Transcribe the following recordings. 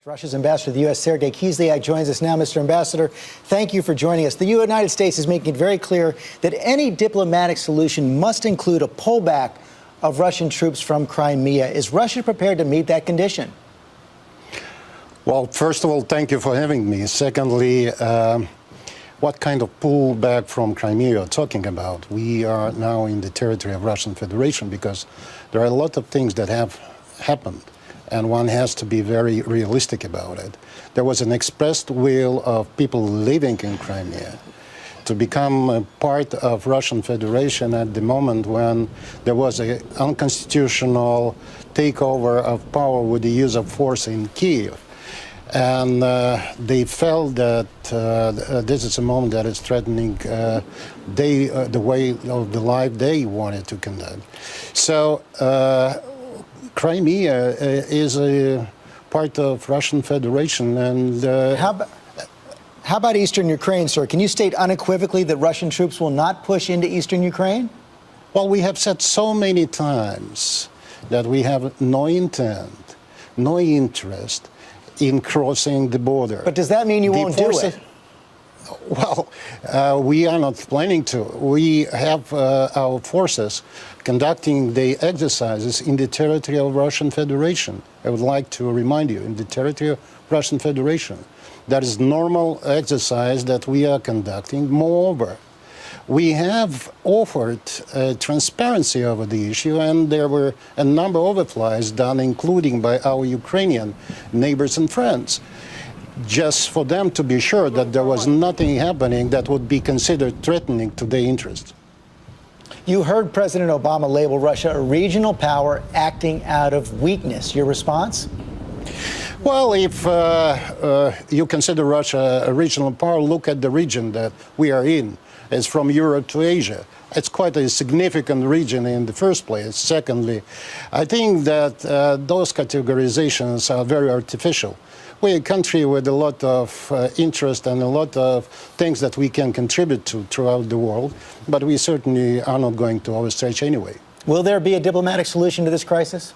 Russia's ambassador to the U.S., Sergey Kislyak, joins us now. Mr. Ambassador, thank you for joining us. The United States is making it very clear that any diplomatic solution must include a pullback of Russian troops from Crimea. Is Russia prepared to meet that condition? Well, first of all, thank you for having me. Secondly, what kind of pullback from Crimea are you talking about? We are now in the territory of Russian Federation because there are a lot of things that have happened, and one has to be very realistic about it. There was an expressed will of people living in Crimea to become a part of Russian Federation at the moment when there was an unconstitutional takeover of power with the use of force in Kiev. And they felt that this is a moment that is threatening the way of the life they wanted to conduct. So Crimea is a part of Russian Federation, and how about eastern Ukraine, sir? Can you state unequivocally that Russian troops will not push into eastern Ukraine? Well, we have said so many times that we have no intent, no interest in crossing the border. But does that mean you won't do it? Well, we are not planning to. We have our forces conducting the exercises in the territory of Russian Federation. I would like to remind you, in the territory of Russian Federation. That is normal exercise that we are conducting. Moreover, we have offered transparency over the issue, and there were a number of overflights done, including by our Ukrainian neighbors and friends, just for them to be sure that there was nothing happening that would be considered threatening to their interests. You heard President Obama label Russia a regional power acting out of weakness. Your response? Well, if you consider Russia a regional power, look at the region that we are in. It's from Europe to Asia. It's quite a significant region in the first place. Secondly, I think that those categorizations are very artificial. We're a country with a lot of interest and a lot of things that we can contribute to throughout the world, but we certainly are not going to overstretch anyway. Will there be a diplomatic solution to this crisis?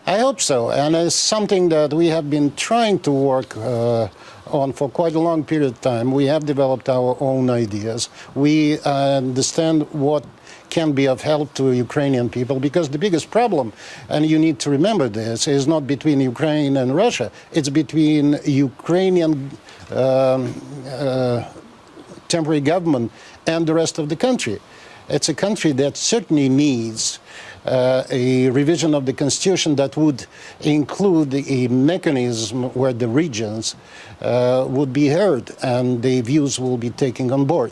I hope so, and it's something that we have been trying to work on for quite a long period of time. We have developed our own ideas. We understand what can be of help to Ukrainian people, because the biggest problem, and you need to remember this, is not between Ukraine and Russia. It's between Ukrainian temporary government and the rest of the country. It's a country that certainly needs a revision of the constitution that would include a mechanism where the regions would be heard and the views will be taken on board.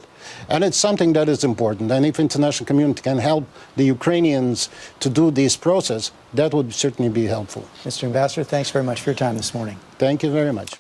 And it's something that is important. And if international community can help the Ukrainians to do this process, that would certainly be helpful. Mr. Ambassador, thanks very much for your time this morning. Thank you very much.